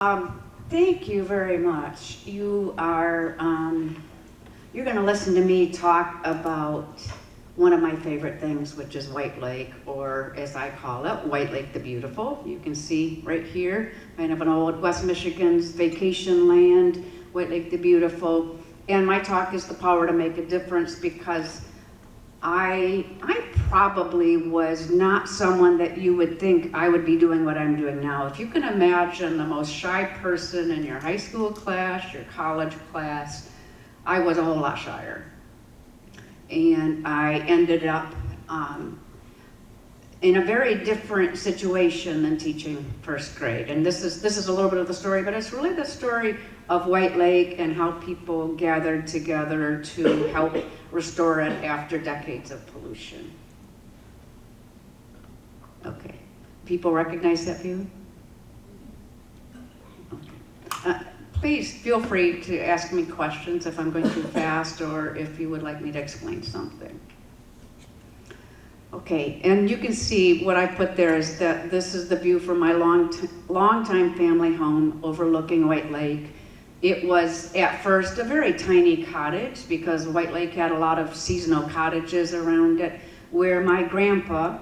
Thank you very much. You're going to listen to me talk about one of my favorite things, which is White Lake, or as I call it, White Lake the Beautiful. You can see right here, kind of an old West Michigan's vacation land, White Lake the Beautiful. And my talk is the power to make a difference, because I probably was not someone that you would think I would be doing what I'm doing now. If you can imagine the most shy person in your high school class, your college class, I was a whole lot shyer. And I ended up in a very different situation than teaching first grade. And this is a little bit of the story, but it's really the story of White Lake and how people gathered together to help restore it after decades of pollution. Okay, people recognize that view? Okay. Please feel free to ask me questions if I'm going too fast, or if you would like me to explain something. Okay, and you can see what I put there is that this is the view from my long-time family home overlooking White Lake. It was at first a very tiny cottage, because White Lake had a lot of seasonal cottages around it, where my grandpa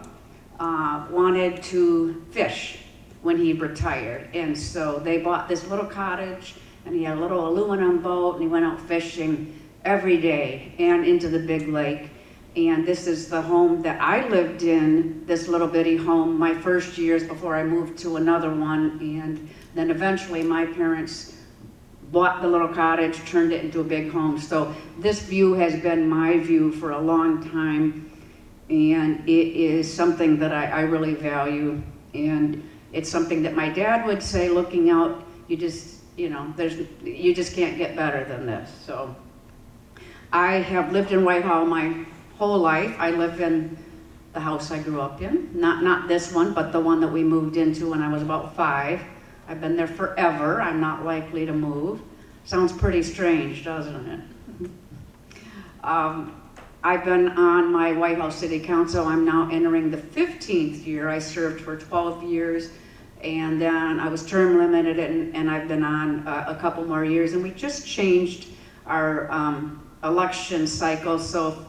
wanted to fish when he retired. And so they bought this little cottage, and he had a little aluminum boat, and he went out fishing every day and into the big lake. And this is the home that I lived in, this little bitty home, my first years before I moved to another one. And then eventually my parents bought the little cottage, turned it into a big home. So this view has been my view for a long time, and it is something that I really value. And it's something that my dad would say, looking out, you just can't get better than this. So I have lived in Whitehall my whole life. I live in the house I grew up in, not this one, but the one that we moved into when I was about 5. I've been there forever. I'm not likely to move. Sounds pretty strange, doesn't it? I've been on my Whitehall City Council. I'm now entering the 15th year. I served for 12 years, and then I was term limited, and I've been on a couple more years. And we just changed our election cycle, so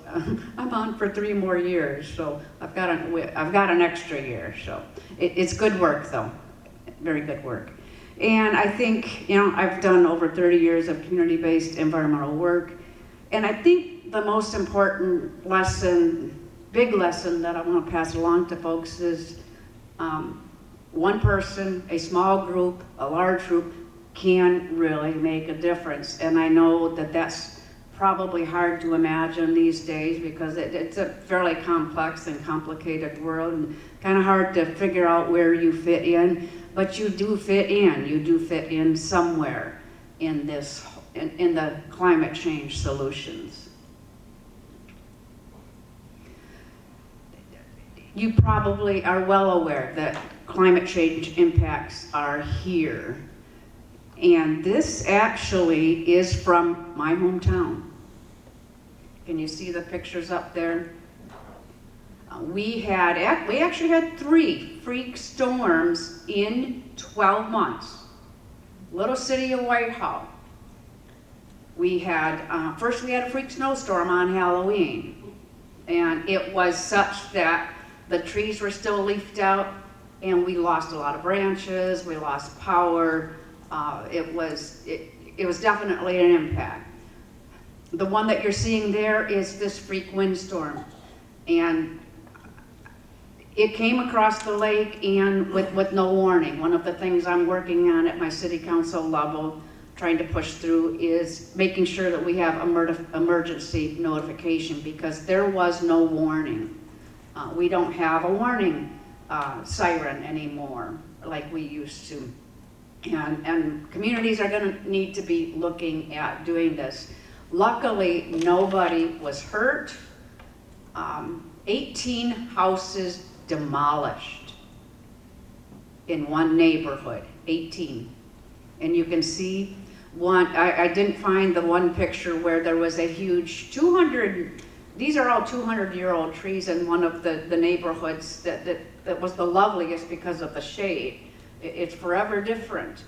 I'm on for 3 more years. So I've got an extra year. So it's good work, though. Very good work. And I think, I've done over 30 years of community-based environmental work. And I think the most important lesson, big lesson that I want to pass along to folks is one person, a small group, a large group can really make a difference. And I know that that's probably hard to imagine these days, because it's a fairly complex and complicated world, and kind of hard to figure out where you fit in. But you do fit in. You do fit in somewhere in this, in the climate change solutions. You probably are well aware that climate change impacts are here. And this actually is from my hometown. Can you see the pictures up there? We actually had 3 freak storms in 12 months. Little city of Whitehall. We had, first we had a freak snowstorm on Halloween. And it was such that the trees were still leafed out, and we lost a lot of branches, we lost power. It was definitely an impact. The one that you're seeing there is this freak windstorm. And it came across the lake, and with no warning. One of the things I'm working on at my city council level, trying to push through, is making sure that we have emergency notification, because there was no warning. We don't have a warning siren anymore like we used to. And communities are going to need to be looking at doing this. Luckily, nobody was hurt. 18 houses demolished in one neighborhood, 18. And you can see one, I didn't find the one picture where there was a huge 200, these are all 200-year-old trees in one of the neighborhoods that was the loveliest because of the shade. It's forever different.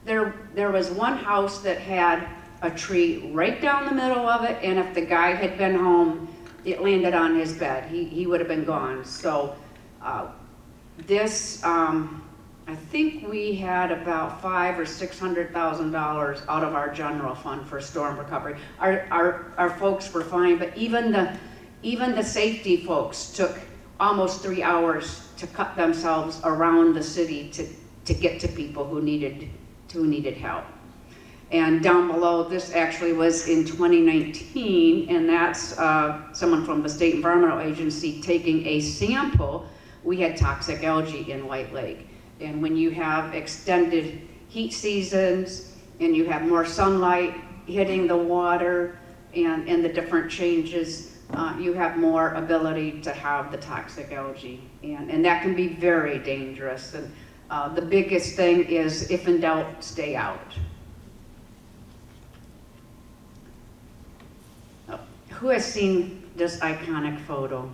There was one house that had a tree right down the middle of it, and if the guy had been home, it landed on his bed. He would have been gone. So I think we had about $500,000 or $600,000 out of our general fund for storm recovery. Our folks were fine, but even the safety folks took almost 3 hours to cut themselves around the city to get to people who needed help. And down below, this actually was in 2019, and that's someone from the State Environmental Agency taking a sample. We had toxic algae in White Lake. And when you have extended heat seasons and you have more sunlight hitting the water and the different changes, you have more ability to have the toxic algae. And that can be very dangerous. And the biggest thing is, if in doubt, stay out. Who has seen this iconic photo?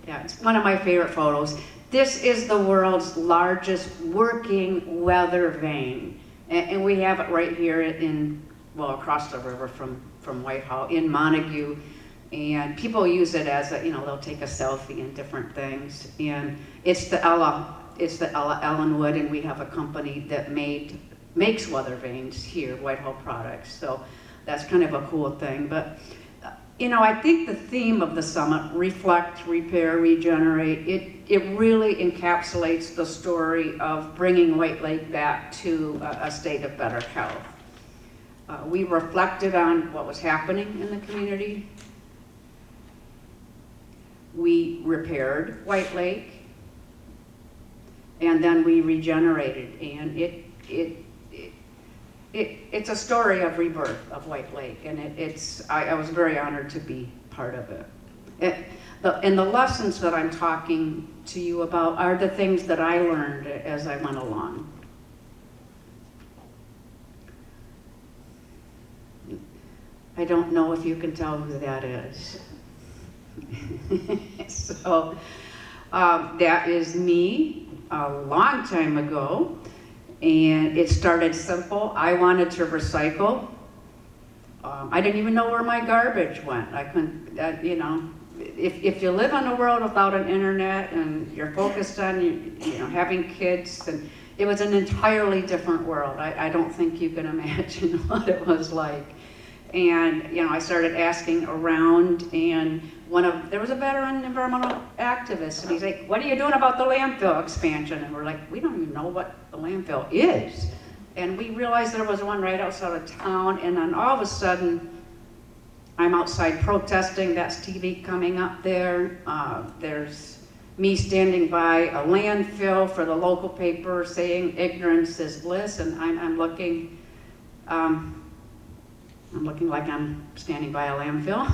Yeah, it's one of my favorite photos. This is the world's largest working weather vane. And we have it right here across the river from Whitehall in Montague. And people use it as they'll take a selfie and different things. And it's the Ella Ellenwood, and we have a company that makes weather vanes here, Whitehall Products. So that's kind of a cool thing. But I think the theme of the summit, reflect, repair, regenerate, it really encapsulates the story of bringing White Lake back to a state of better health. We reflected on what was happening in the community. We repaired White Lake, and then we regenerated, and it's a story of rebirth of White Lake, and I was very honored to be part of it. And the lessons that I'm talking to you about are the things that I learned as I went along. I don't know if you can tell who that is. So that is me a long time ago. And it started simple. I wanted to recycle. I didn't even know where my garbage went. I couldn't, if you live in a world without an internet and you're focused on, having kids, and it was an entirely different world. I don't think you can imagine what it was like. And, I started asking around, and there was a veteran environmental activist, and he's like, what are you doing about the landfill expansion? And we're like, we don't even know what the landfill is. And we realized there was one right outside of town, and then all of a sudden, I'm outside protesting, that's TV coming up there. There's me standing by a landfill for the local paper saying ignorance is bliss, and I'm looking like I'm standing by a landfill.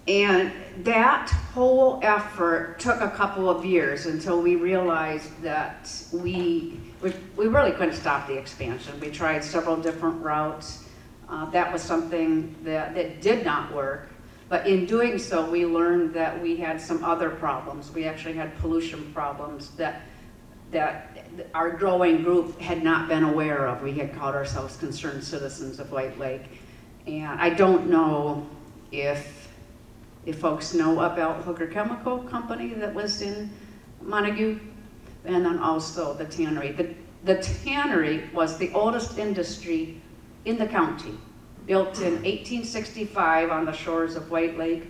And that whole effort took a couple of years until we realized that we really couldn't stop the expansion. We tried several different routes. That was something that did not work. But in doing so, we learned that we had some other problems. We actually had pollution problems that our growing group had not been aware of. We had called ourselves concerned citizens of White Lake. And I don't know if folks know about Hooker Chemical Company that was in Montague, and then also the tannery. The tannery was the oldest industry in the county, built in 1865 on the shores of White Lake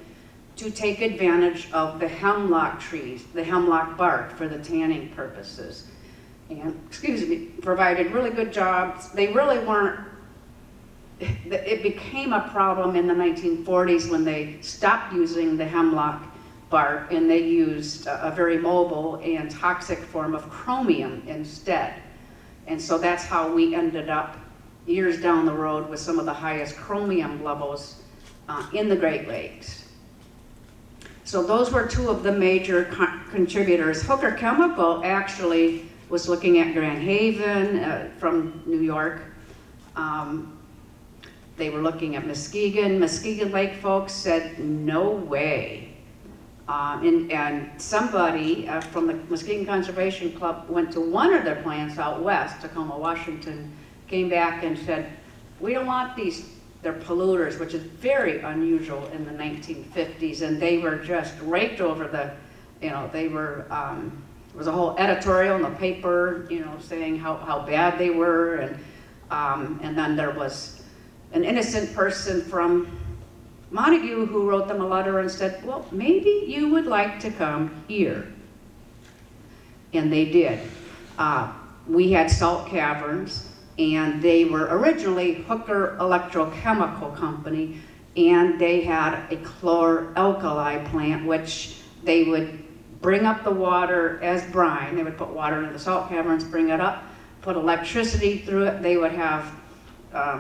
to take advantage of the hemlock trees, the hemlock bark for the tanning purposes. And, provided really good jobs. They really weren't, it became a problem in the 1940s when they stopped using the hemlock bark and they used a very mobile and toxic form of chromium instead. And so that's how we ended up years down the road with some of the highest chromium levels in the Great Lakes. So those were two of the major contributors. Hooker Chemical actually was looking at Grand Haven from New York. They were looking at Muskegon. Muskegon Lake folks said, no way. And somebody from the Muskegon Conservation Club went to one of their plants out west, Tacoma, Washington, came back and said, we don't want these, they're polluters, which is very unusual in the 1950s, and they were just raked over the, they were, there was a whole editorial in the paper, saying how bad they were, and then there was an innocent person from Montague who wrote them a letter and said, well, maybe you would like to come here. And they did. We had salt caverns, and they were originally Hooker Electrochemical Company, and they had a chlor-alkali plant, which they would bring up the water as brine. They would put water into the salt caverns, bring it up, put electricity through it. They would have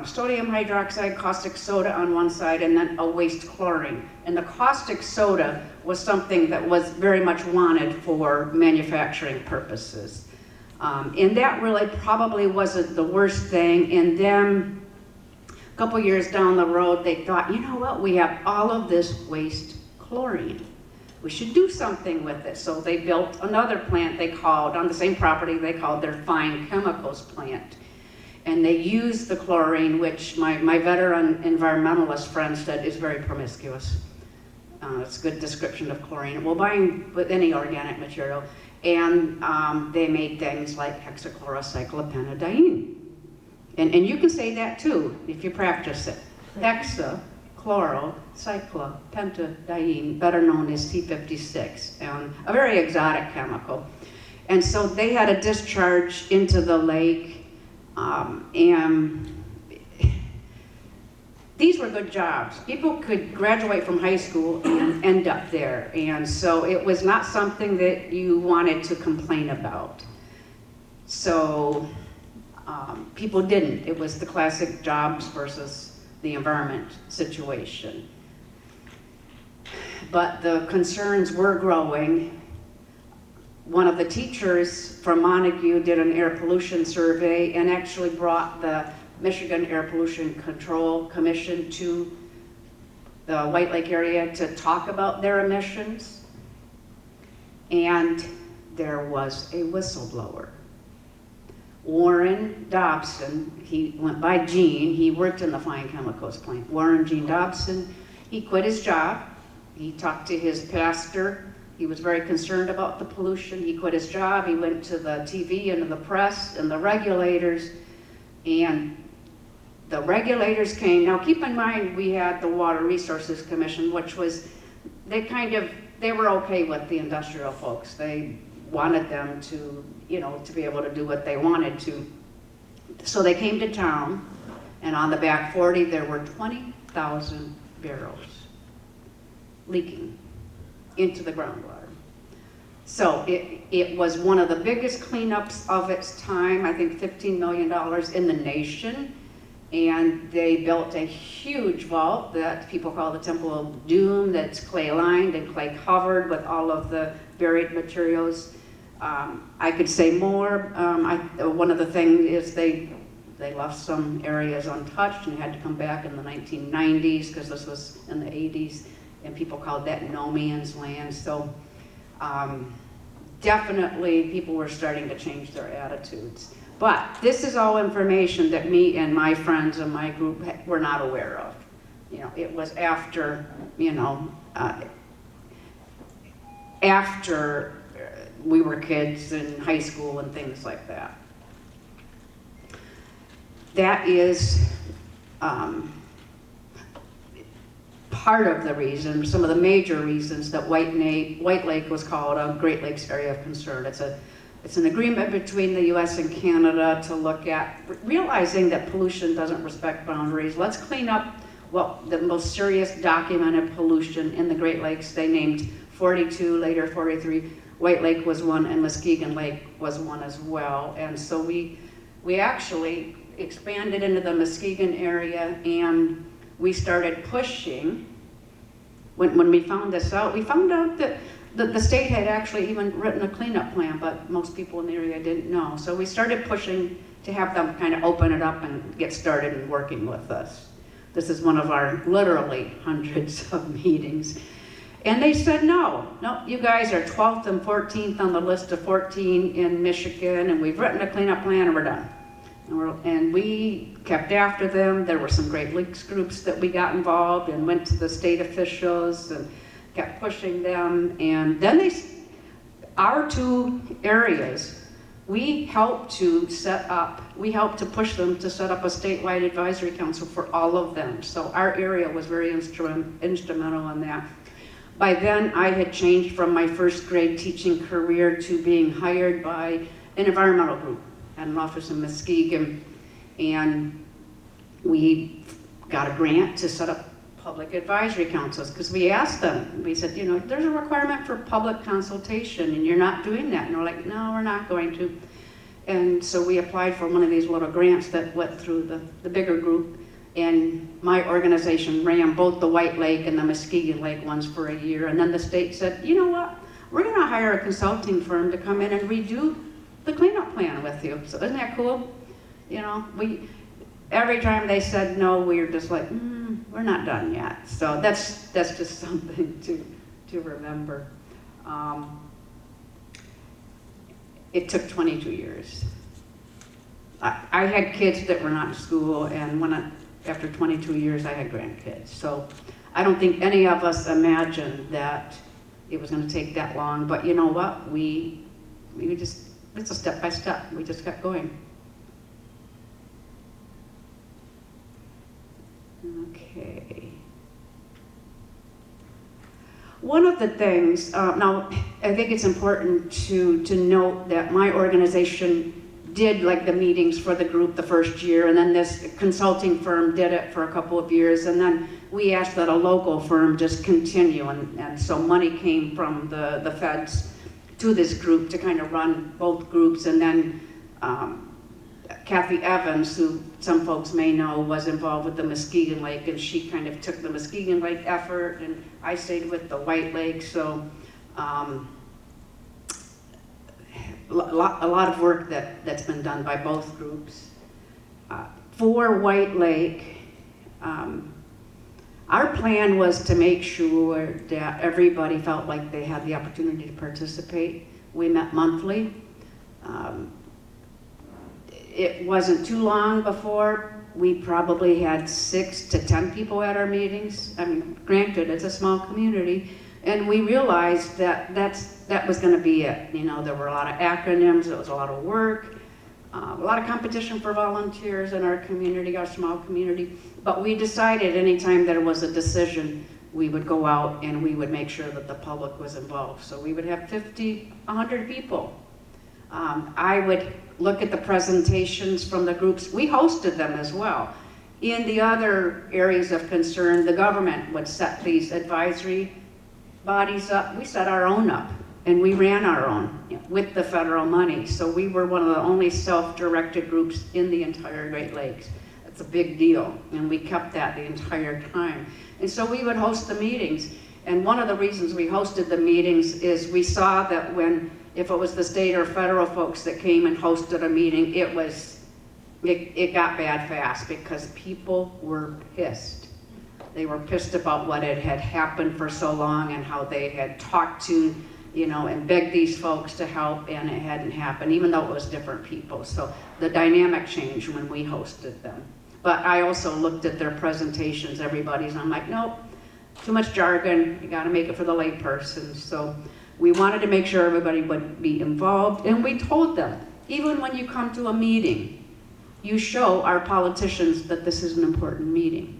sodium hydroxide, caustic soda on one side, and then a waste chlorine. And the caustic soda was something that was very much wanted for manufacturing purposes. And that really probably wasn't the worst thing. And then a couple years down the road, they thought, you know what, we have all of this waste chlorine. We should do something with it. So they built another plant they called, on the same property, they called their fine chemicals plant. And they used the chlorine, which my veteran environmentalist friend said is very promiscuous. It's a good description of chlorine. Well, buying with any organic material. And they made things like hexachlorocyclopentadiene. And you can say that too, if you practice it. Hexachlorocyclopentadiene, better known as C56, and a very exotic chemical. And so they had a discharge into the lake, and these were good jobs. People could graduate from high school and end up there, and so it was not something that you wanted to complain about. So people didn't. It was the classic jobs versus the environment situation. But the concerns were growing. One of the teachers from Montague did an air pollution survey and actually brought the Michigan Air Pollution Control Commission to the White Lake area to talk about their emissions. And there was a whistleblower. Warren Dobson, he went by Gene, he worked in the fine chemicals plant. Warren Gene Dobson, he quit his job. He talked to his pastor. He was very concerned about the pollution. He quit his job. He went to the TV and to the press and the regulators, and the regulators came. Now keep in mind, we had the Water Resources Commission, which was, they were okay with the industrial folks. They wanted them to, to be able to do what they wanted to. So they came to town, and on the back 40, there were 20,000 barrels leaking into the groundwater. So it was one of the biggest cleanups of its time, I think $15 million in the nation. And they built a huge vault that people call the Temple of Doom, that's clay lined and clay covered with all of the buried materials. I could say more. One of the things is they left some areas untouched and had to come back in the 1990s, because this was in the 80s, and people called that no man's land. So definitely people were starting to change their attitudes. But this is all information that me and my friends and my group were not aware of. It was after, after we were kids in high school and things like that. That is part of the reason, some of the major reasons that White Lake was called a Great Lakes Area of Concern. It's an agreement between the US and Canada to look at realizing that pollution doesn't respect boundaries. Let's clean up the most serious documented pollution in the Great Lakes. They named 42, later 43. White Lake was one, and Muskegon Lake was one as well. And so we actually expanded into the Muskegon area, and we started pushing. When we found this out, we found out that the state had actually even written a cleanup plan, but most people in the area didn't know. So we started pushing to have them kind of open it up and get started in working with us. This is one of our literally hundreds of meetings. And they said, no, you guys are 12th and 14th on the list of 14 in Michigan, and we've written a cleanup plan and we're done. And we kept after them. There were some Great Lakes groups that we got involved and went to the state officials and kept pushing them. And then our two areas, we helped to push them to set up a statewide advisory council for all of them. So our area was very instrumental in that. By then, I had changed from my first grade teaching career to being hired by an environmental group at an office in Muskegon, and we got a grant to set up public advisory councils, because we asked them, we said, there's a requirement for public consultation, and you're not doing that. And they're like, no, we're not going to. And so we applied for one of these little grants that went through the bigger group, and my organization ran both the White Lake and the Muskegon Lake ones for a year, and then the state said, you know what, we're gonna hire a consulting firm to come in and redo the cleanup plan with you. So isn't that cool? Every time they said no, we were just like, we're not done yet. So that's just something to remember. It took 22 years. I had kids that were not in school, and after 22 years, I had grandkids. So I don't think any of us imagined that it was going to take that long. But you know what? It's a step by step. We just kept going. Okay. One of the things, now I think it's important to note that my organization did like the meetings for the group the first year, and then this consulting firm did it for a couple of years, and then we asked that a local firm just continue, and so money came from the feds to this group to kind of run both groups. And then Kathy Evans, who some folks may know, was involved with the Muskegon Lake, and she kind of took the Muskegon Lake effort, and I stayed with the White Lake. So a lot of work that's been done by both groups. For White Lake, our plan was to make sure that everybody felt like they had the opportunity to participate. We met monthly. It wasn't too long before we probably had 6 to 10 people at our meetings. I mean, granted, it's a small community, and we realized that was going to be it. There were a lot of acronyms, it was a lot of work, a lot of competition for volunteers in our community, our small community. But we decided anytime there was a decision, we would go out and we would make sure that the public was involved. So we would have 50, 100 people. I would look at the presentations from the groups. We hosted them as well. In the other areas of concern, the government would set these advisory bodies up. We set our own up, and we ran our own with the federal money. So we were one of the only self-directed groups in the entire Great Lakes. It's a big deal, and we kept that the entire time. And so we would host the meetings. And one of the reasons we hosted the meetings is we saw that if it was the state or federal folks that came and hosted a meeting, it got bad fast, because people were pissed. They were pissed about what had happened for so long and how they had talked to, and begged these folks to help, and it hadn't happened, even though it was different people. So the dynamic changed when we hosted them. But I also looked at their presentations, everybody's, and I'm like, nope, too much jargon, you gotta make it for the layperson. So we wanted to make sure everybody would be involved, and we told them, even when you come to a meeting, you show our politicians that this is an important meeting.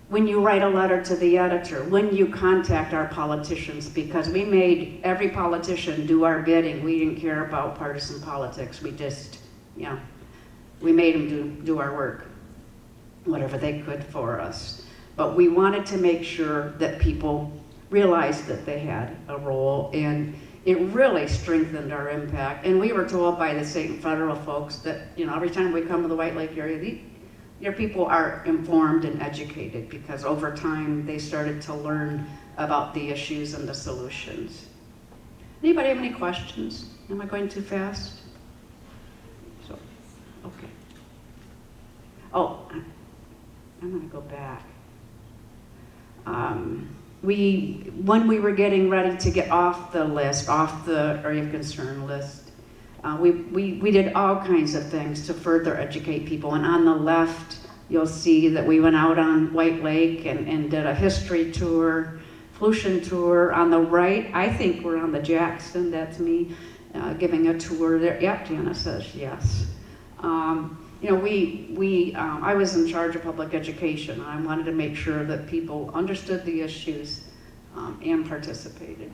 When you write a letter to the editor, when you contact our politicians, because we made every politician do our bidding. We didn't care about partisan politics. We just, we made them do our work, whatever they could for us. But we wanted to make sure that people realized that they had a role, and it really strengthened our impact. And we were told by the state and federal folks that, every time we come to the White Lake area, your people are informed and educated, because over time they started to learn about the issues and the solutions. Anybody have any questions? Am I going too fast? So, okay. Oh, I'm gonna go back. when we were getting ready to get off the list, off the area of concern list, we did all kinds of things to further educate people. And on the left, you'll see that we went out on White Lake and did a history tour, pollution tour. On the right, I think we're on the Jackson, that's me, giving a tour there. Yep, Jana says yes. You know, I was in charge of public education. I wanted to make sure that people understood the issues and participated.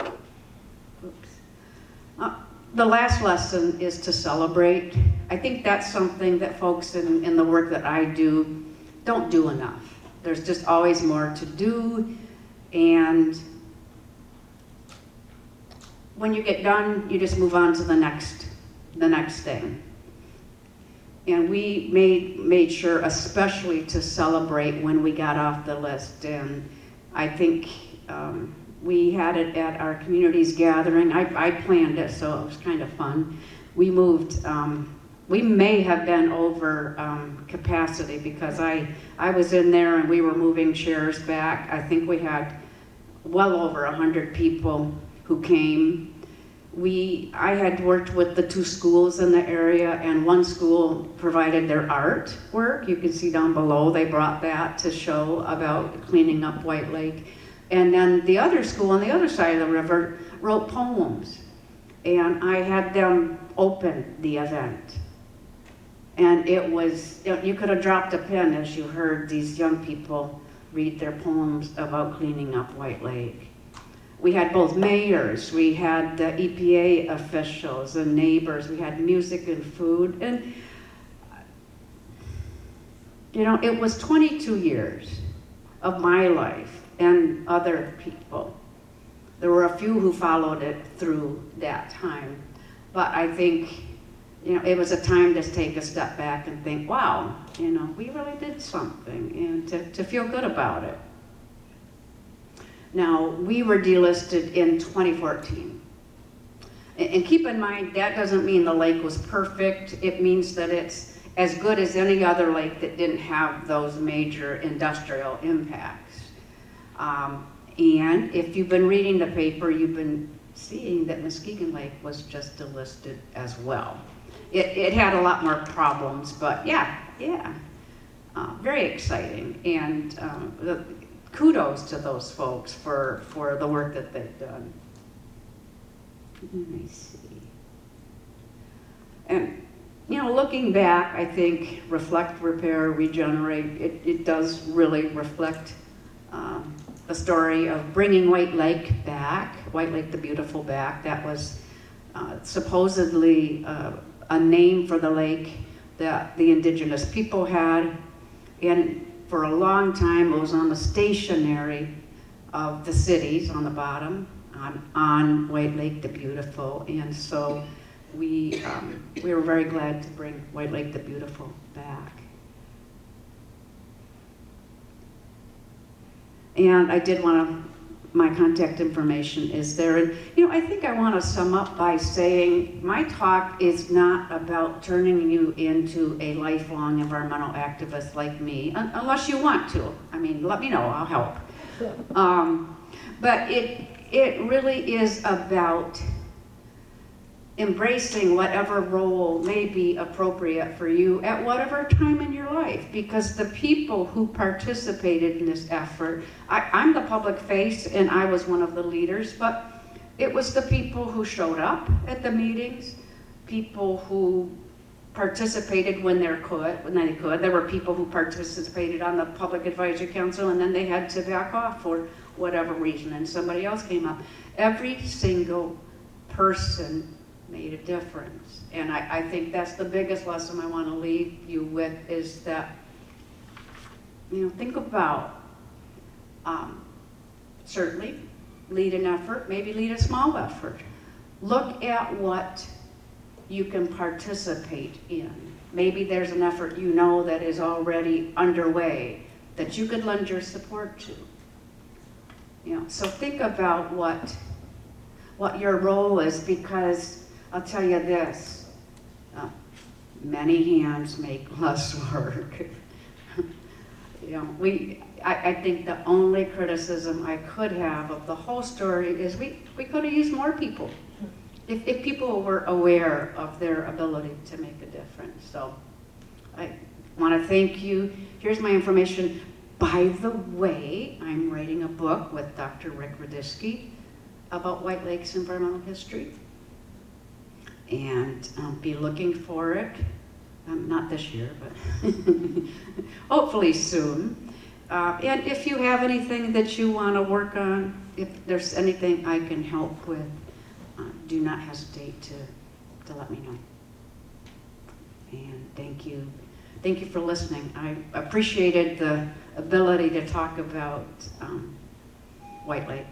Oops. The last lesson is to celebrate. I think that's something that folks in the work that I do don't do enough. There's just always more to do, and when you get done, you just move on to the next thing. And we made sure especially to celebrate when we got off the list. And I think we had it at our community's gathering. I planned it, so it was kind of fun. We moved, we may have been over capacity because I was in there and we were moving chairs back. I think we had well over 100 people who came. I had worked with the 2 schools in the area, and one school provided their artwork. You can see down below, they brought that to show about cleaning up White Lake. And then the other school on the other side of the river wrote poems. And I had them open the event. And it was, you could have dropped a pin as you heard these young people read their poems about cleaning up White Lake. We had both mayors, we had the EPA officials and neighbors, we had music and food, and you know, it was 22 years of my life and other people. There were a few who followed it through that time, but I think, you know, it was a time to take a step back and think, wow, you know, we really did something, and to feel good about it. Now, we were delisted in 2014. And keep in mind, that doesn't mean the lake was perfect. It means that it's as good as any other lake that didn't have those major industrial impacts. And if you've been reading the paper, you've been seeing that Muskegon Lake was just delisted as well. It had a lot more problems, but yeah, very exciting. And kudos to those folks for the work that they've done. Let me see. And, you know, looking back, I think reflect, repair, regenerate, it does really reflect the story of bringing White Lake back, White Lake the Beautiful back. That was supposedly a name for the lake that the indigenous people had. And for a long time, it was on the stationery of the cities on the bottom, on White Lake the Beautiful. And so we were very glad to bring White Lake the Beautiful back. And I did want to, my contact information is there. And, you know, I think I want to sum up by saying my talk is not about turning you into a lifelong environmental activist like me, unless you want to. I mean, let me know, I'll help. But it really is about embracing whatever role may be appropriate for you at whatever time in your life, because the people who participated in this effort, I'm the public face and I was one of the leaders, but it was the people who showed up at the meetings, people who participated when they could. There were people who participated on the Public Advisory Council and then they had to back off for whatever reason and somebody else came up. Every single person made a difference. And I think that's the biggest lesson I want to leave you with, is that, you know, think about, certainly lead an effort, maybe lead a small effort. Look at what you can participate in. Maybe there's an effort you know that is already underway that you could lend your support to. You know, so think about what your role is, because I'll tell you this, many hands make less work. You know, I think the only criticism I could have of the whole story is we could have used more people. If people were aware of their ability to make a difference. So I want to thank you. Here's my information. By the way, I'm writing a book with Dr. Rick Radisky about White Lake's environmental history. And be looking for it. Not this year, but hopefully soon. And if you have anything that you want to work on, if there's anything I can help with, do not hesitate to let me know. And thank you. Thank you for listening. I appreciated the ability to talk about White Lake.